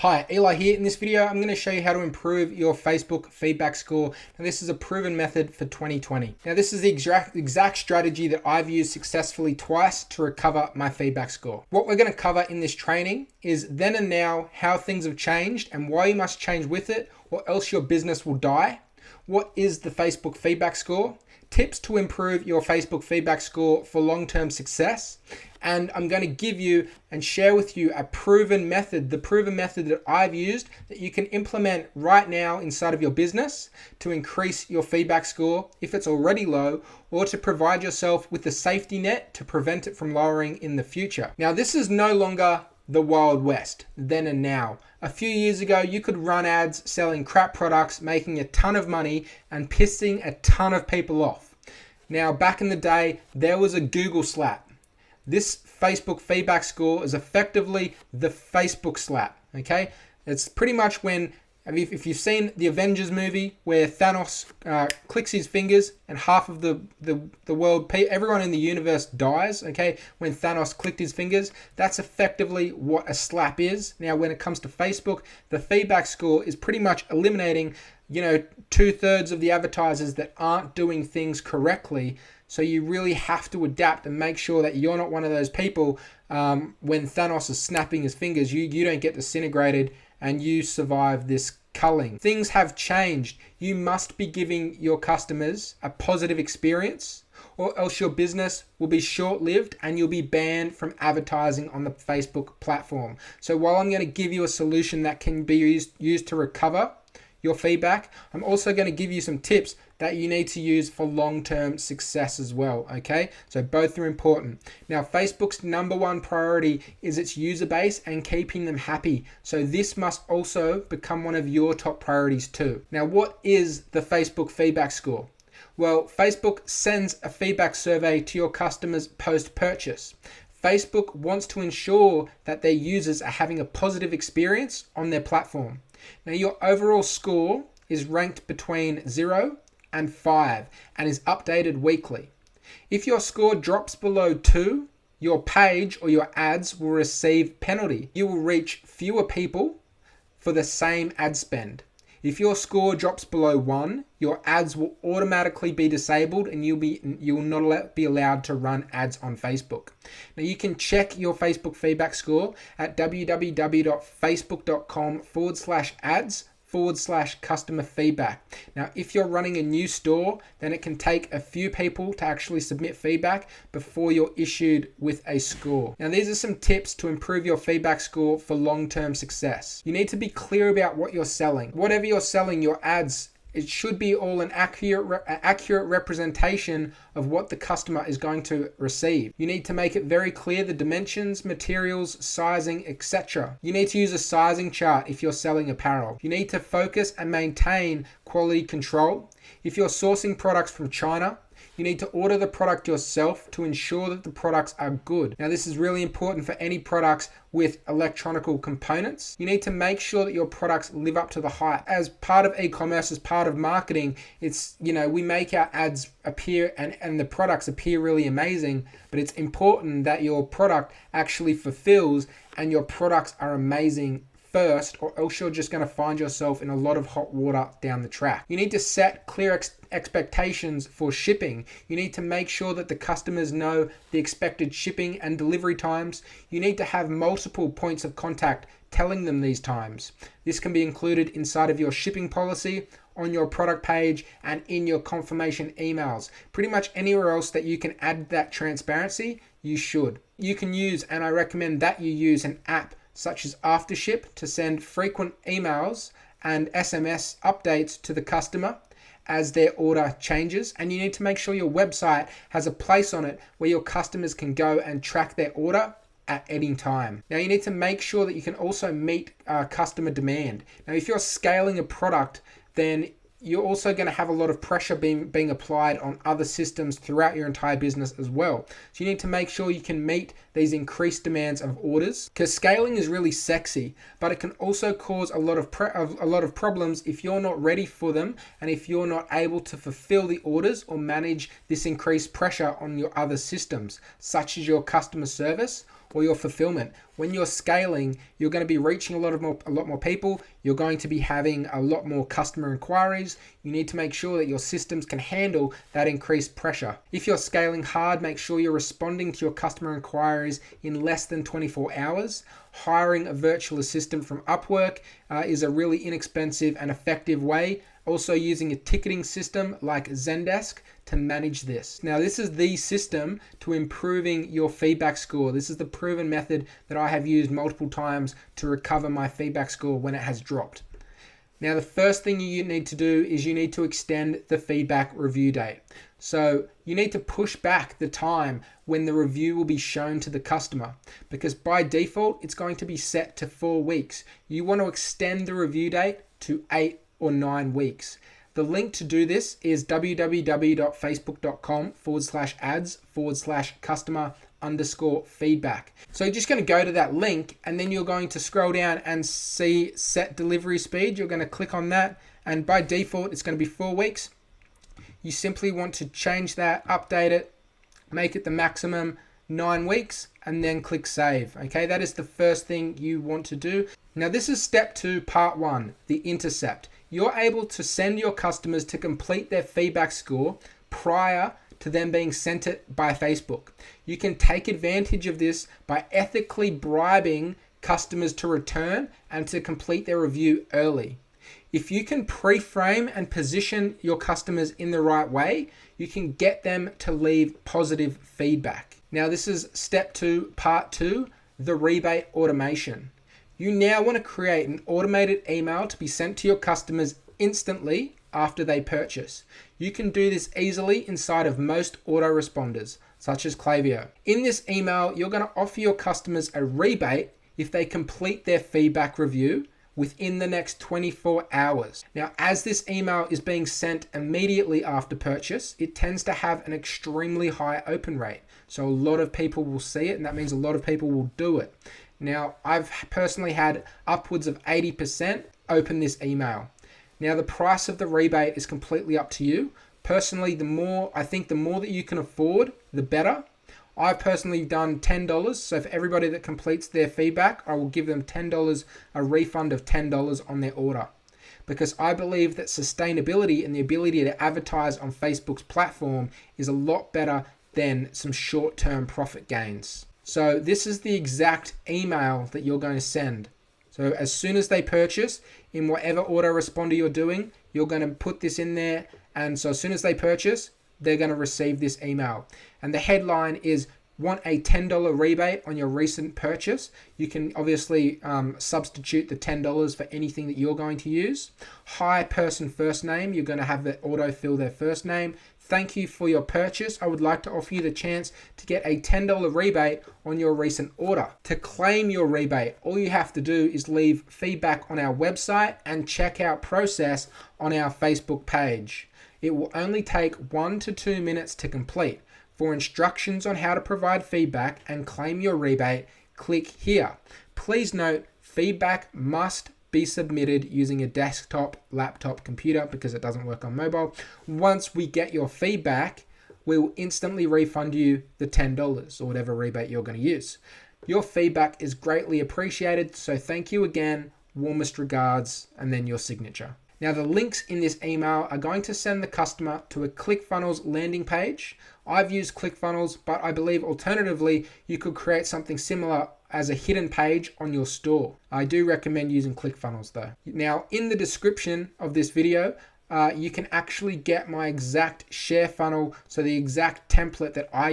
Hi, Eli here. In this video, I'm going to show you how to improve your Facebook feedback score. And this is a proven method for 2020. Now, this is the exact strategy that I've used successfully twice to recover my feedback score. What we're going to cover in this training is then and now, how things have changed and why you must change with it, or else your business will die. What is the Facebook feedback score? Tips to improve your Facebook feedback score for long-term success. And I'm going to give you and share with you a proven method, the proven method that I've used that you can implement right now inside of your business to increase your feedback score if it's already low, or to provide yourself with a safety net to prevent it from lowering in the future. Now, this is no longer the Wild West, then and now. A few years ago, you could run ads selling crap products, making a ton of money and pissing a ton of people off. Now, back in the day, there was a Google slap. This Facebook feedback score is effectively the Facebook slap, okay? It's pretty much when, if you've seen the Avengers movie where Thanos clicks his fingers and half of the world, everyone in the universe dies, okay? When Thanos clicked his fingers, that's effectively what a slap is. Now, when it comes to Facebook, the feedback score is pretty much eliminating, 2/3 of the advertisers that aren't doing things correctly. So you really have to adapt and make sure that you're not one of those people when Thanos is snapping his fingers, you don't get disintegrated and you survive this culling. Things have changed. You must be giving your customers a positive experience, or else your business will be short-lived and you'll be banned from advertising on the Facebook platform. So while I'm going to give you a solution that can be used to recover your feedback, I'm also going to give you some tips that you need to use for long-term success as well, okay? So both are important. Now, Facebook's number one priority is its user base and keeping them happy. So this must also become one of your top priorities too. Now, what is the Facebook feedback score? Well, Facebook sends a feedback survey to your customers post-purchase. Facebook wants to ensure that their users are having a positive experience on their platform. Now, your overall score is ranked between 0 and 5 and is updated weekly. If your score drops below 2, your page or your ads will receive penalty. You will reach fewer people for the same ad spend. If your score drops below 1, your ads will automatically be disabled and you will not be allowed to run ads on Facebook. Now, you can check your Facebook feedback score at www.facebook.com/ads/customer feedback. Now, if you're running a new store, then it can take a few people to actually submit feedback before you're issued with a score. Now, these are some tips to improve your feedback score for long-term success. You need to be clear about what you're selling. Whatever you're selling, your ads, it should be all an accurate representation of what the customer is going to receive. You need to make it very clear the dimensions, materials, sizing, etc. You need to use a sizing chart if you're selling apparel. You need to focus and maintain quality control. If you're sourcing products from China, you need to order the product yourself to ensure that the products are good. Now, this is really important for any products with electronic components. You need to make sure that your products live up to the hype. As part of e-commerce, as part of marketing, it's, we make our ads appear and the products appear really amazing, but it's important that your product actually fulfills and your products are amazing first, or else you're just going to find yourself in a lot of hot water down the track. You need to set clear expectations for shipping. You need to make sure that the customers know the expected shipping and delivery times. You need to have multiple points of contact telling them these times. This can be included inside of your shipping policy, on your product page, and in your confirmation emails. Pretty much anywhere else that you can add that transparency, you should. You can use, and I recommend that you use, an app such as Aftership to send frequent emails and SMS updates to the customer as their order changes. And you need to make sure your website has a place on it where your customers can go and track their order at any time. Now, you need to make sure that you can also meet customer demand. Now, if you're scaling a product, then you're also going to have a lot of pressure being applied on other systems throughout your entire business as well. So you need to make sure you can meet these increased demands of orders, because scaling is really sexy, but it can also cause a lot of problems if you're not ready for them and if you're not able to fulfill the orders or manage this increased pressure on your other systems, such as your customer service or your fulfillment. When you're scaling, you're going to be reaching a lot more people. You're going to be having a lot more customer inquiries. You need to make sure that your systems can handle that increased pressure. If you're scaling hard, make sure you're responding to your customer inquiries in less than 24 hours. Hiring a virtual assistant from Upwork is a really inexpensive and effective way. Also using a ticketing system like Zendesk to manage this. Now, this is the system to improving your feedback score. This is the proven method that I have used multiple times to recover my feedback score when it has dropped. Now, the first thing you need to do is you need to extend the feedback review date. So you need to push back the time when the review will be shown to the customer, because by default, it's going to be set to 4 weeks. You want to extend the review date to 8 or 9 weeks. The link to do this is www.facebook.com/ads/customer_feedback. So you're just going to go to that link, and then you're going to scroll down and see set delivery speed. You're going to click on that, and by default, it's going to be 4 weeks. You simply want to change that, update it, make it the maximum 9 weeks, and then click save. Okay, that is the first thing you want to do. Now, this is step 2, part 1, the intercept. You're able to send your customers to complete their feedback score prior to them being sent it by Facebook. You can take advantage of this by ethically bribing customers to return and to complete their review early. If you can pre-frame and position your customers in the right way, you can get them to leave positive feedback. Now, this is step 2, part 2, the rebate automation. You now want to create an automated email to be sent to your customers instantly after they purchase. You can do this easily inside of most autoresponders, such as Klaviyo. In this email, you're going to offer your customers a rebate if they complete their feedback review within the next 24 hours. Now, as this email is being sent immediately after purchase, it tends to have an extremely high open rate. So a lot of people will see it, and that means a lot of people will do it. Now, I've personally had upwards of 80% open this email. Now, the price of the rebate is completely up to you. Personally, the more that you can afford, the better. I've personally done $10. So for everybody that completes their feedback, I will give them $10, a refund of $10 on their order. Because I believe that sustainability and the ability to advertise on Facebook's platform is a lot better than some short-term profit gains. So this is the exact email that you're going to send. So as soon as they purchase, in whatever autoresponder you're doing, you're going to put this in there. And so as soon as they purchase, they're going to receive this email. And the headline is, want a $10 rebate on your recent purchase. You can obviously substitute the $10 for anything that you're going to use. Hi person first name, you're going to have the autofill their first name. Thank you for your purchase. I would like to offer you the chance to get a $10 rebate on your recent order. To claim your rebate, all you have to do is leave feedback on our website and checkout process on our Facebook page. It will only take 1 to 2 minutes to complete. For instructions on how to provide feedback and claim your rebate, click here. Please note, feedback must be submitted using a desktop, laptop, computer because it doesn't work on mobile. Once we get your feedback, we will instantly refund you the $10 or whatever rebate you're going to use. Your feedback is greatly appreciated, so thank you again, warmest regards, and then your signature. Now, the links in this email are going to send the customer to a ClickFunnels landing page. I've used ClickFunnels, but I believe alternatively, you could create something similar as a hidden page on your store. I do recommend using ClickFunnels though. Now, in the description of this video, you can actually get my exact share funnel. So the exact template that I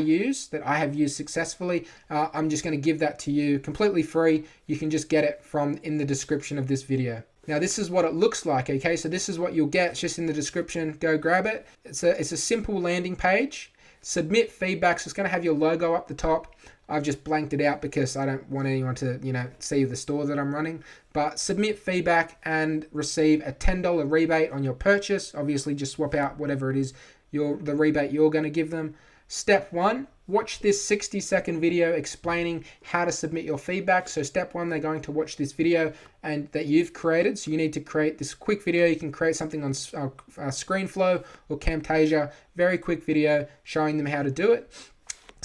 have used successfully. I'm just going to give that to you completely free. You can just get it from in the description of this video. Now, this is what it looks like, okay? So this is what you'll get, it's just in the description. Go grab it. It's a simple landing page. Submit feedback, so it's going to have your logo up the top. I've just blanked it out because I don't want anyone to, see the store that I'm running. But submit feedback and receive a $10 rebate on your purchase. Obviously, just swap out whatever it is, the rebate you're going to give them. Step 1, watch this 60-second video explaining how to submit your feedback. So step 1, they're going to watch this video and that you've created. So you need to create this quick video. You can create something on ScreenFlow or Camtasia. Very quick video showing them how to do it.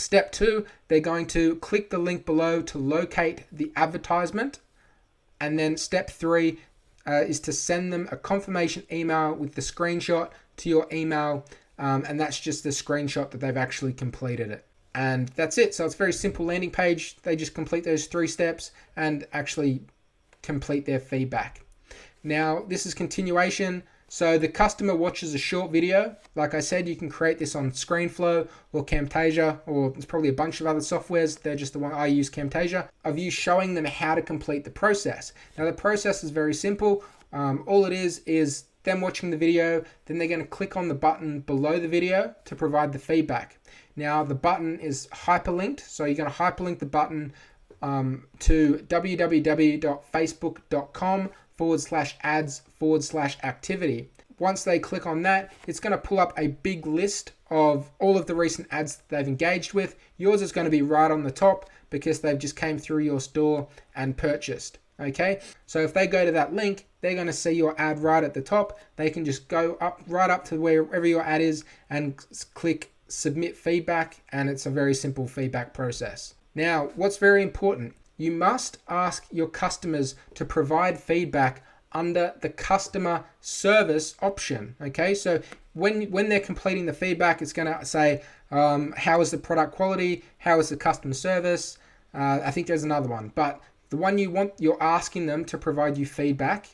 Step 2, they're going to click the link below to locate the advertisement. And then step 3 is to send them a confirmation email with the screenshot to your email. And that's just the screenshot that they've actually completed it. And that's it. So it's a very simple landing page. They just complete those 3 steps and actually complete their feedback. Now, this is continuation. So the customer watches a short video. Like I said, you can create this on ScreenFlow or Camtasia, or there's probably a bunch of other softwares. They're just the one I use, Camtasia, of you showing them how to complete the process. Now, the process is very simple. All it is them watching the video, then they're going to click on the button below the video to provide the feedback. Now, the button is hyperlinked. So you're going to hyperlink the button to www.facebook.com/ads/activity. Once they click on that, it's going to pull up a big list of all of the recent ads that they've engaged with. Yours is going to be right on the top because they've just came through your store and purchased. Okay, so if they go to that link, they're going to see your ad right at the top. They can just go right up to wherever your ad is and click submit feedback, and it's a very simple feedback process. Now, what's very important, you must ask your customers to provide feedback under the customer service option. Okay, so when they're completing the feedback, it's going to say, how is the product quality? How is the customer service? I think there's another one, but the one you're asking them to provide you feedback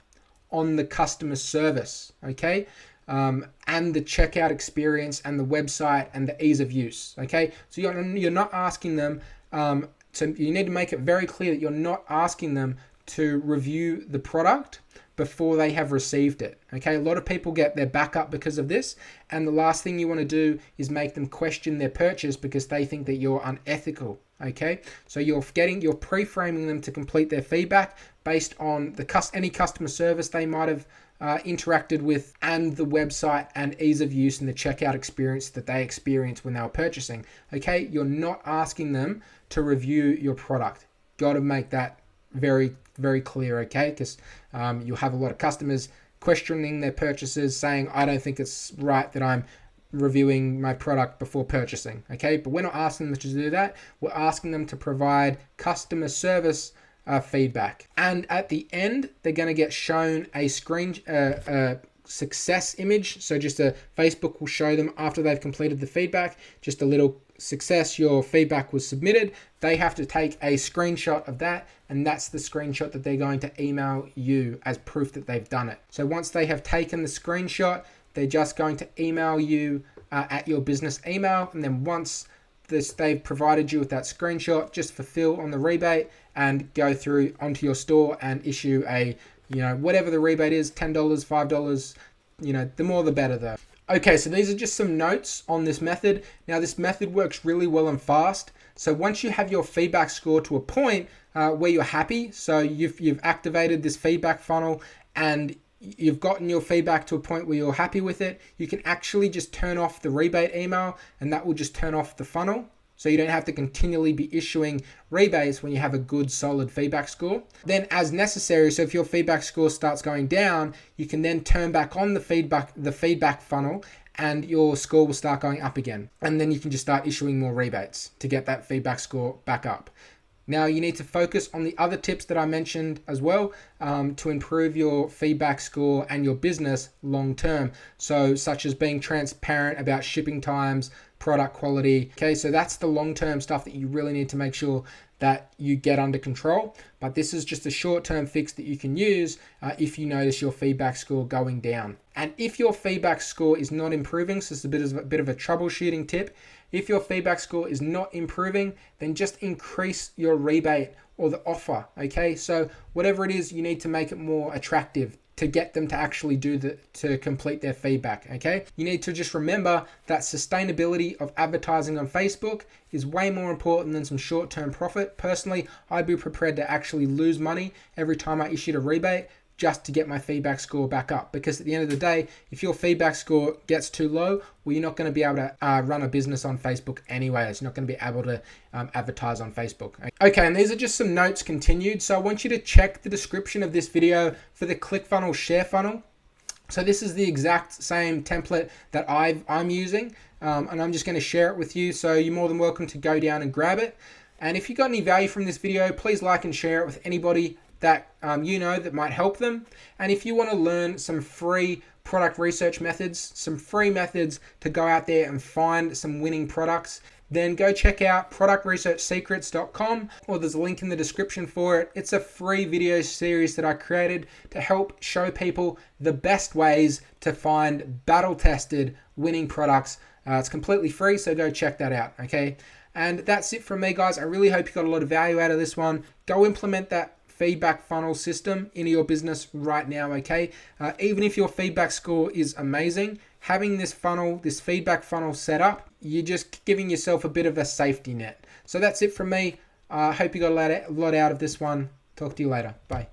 on the customer service, okay? And the checkout experience and the website and the ease of use, okay? So you're not asking them, so you need to make it very clear that you're not asking them to review the product before they have received it, okay? A lot of people get their back up because of this, and the last thing you want to do is make them question their purchase because they think that you're unethical, okay? So you're pre-framing them to complete their feedback based on any customer service they might have interacted with, and the website and ease of use and the checkout experience that they experienced when they were purchasing, okay? You're not asking them to review your product. Got to make that very, very clear, okay? Because you'll have a lot of customers questioning their purchases, saying, I don't think it's right that I'm reviewing my product before purchasing, okay? But we're not asking them to do that. We're asking them to provide customer service feedback. And at the end, they're going to get shown a success image. So just Facebook will show them after they've completed the feedback, just a little success, your feedback was submitted. They have to take a screenshot of that, and that's the screenshot that they're going to email you as proof that they've done it. So once they have taken the screenshot, they're just going to email you at your business email, and then once they've provided you with that screenshot, just fulfill on the rebate and go through onto your store and issue a, whatever the rebate is, $10, $5, the more the better though. Okay, so these are just some notes on this method. Now, this method works really well and fast. So once you have your feedback score to a point where you're happy, so you've activated this feedback funnel and you've gotten your feedback to a point where you're happy with it, you can actually just turn off the rebate email, and that will just turn off the funnel. So you don't have to continually be issuing rebates when you have a good solid feedback score. Then as necessary, so if your feedback score starts going down, you can then turn back on the feedback funnel, and your score will start going up again. And then you can just start issuing more rebates to get that feedback score back up. Now you need to focus on the other tips that I mentioned as well to improve your feedback score and your business long term. So such as being transparent about shipping times, product quality. Okay, so that's the long term stuff that you really need to make sure that you get under control. But this is just a short term fix that you can use if you notice your feedback score going down. And if your feedback score is not improving, so it's a bit of a troubleshooting tip. If your feedback score is not improving, then just increase your rebate or the offer, okay? So whatever it is, you need to make it more attractive to get them to actually to complete their feedback, okay? You need to just remember that sustainability of advertising on Facebook is way more important than some short-term profit. Personally, I'd be prepared to actually lose money every time I issued a rebate just to get my feedback score back up. Because at the end of the day, if your feedback score gets too low, well, you're not going to be able to run a business on Facebook anyways. You're not going to be able to advertise on Facebook. Okay, and these are just some notes continued. So I want you to check the description of this video for the ClickFunnels share funnel. So this is the exact same template that I'm using, and I'm just going to share it with you. So you're more than welcome to go down and grab it. And if you got any value from this video, please like and share it with anybody that you know that might help them. And if you want to learn some free product research methods, some free methods to go out there and find some winning products, then go check out productresearchsecrets.com, or there's a link in the description for it. It's a free video series that I created to help show people the best ways to find battle-tested winning products. It's completely free, so go check that out, okay? And that's it from me, guys. I really hope you got a lot of value out of this one. Go implement that feedback funnel system into your business right now, okay? Even if your feedback score is amazing, having this funnel, this feedback funnel set up, you're just giving yourself a bit of a safety net. So that's it from me. I hope you got a lot out of this one. Talk to you later. Bye.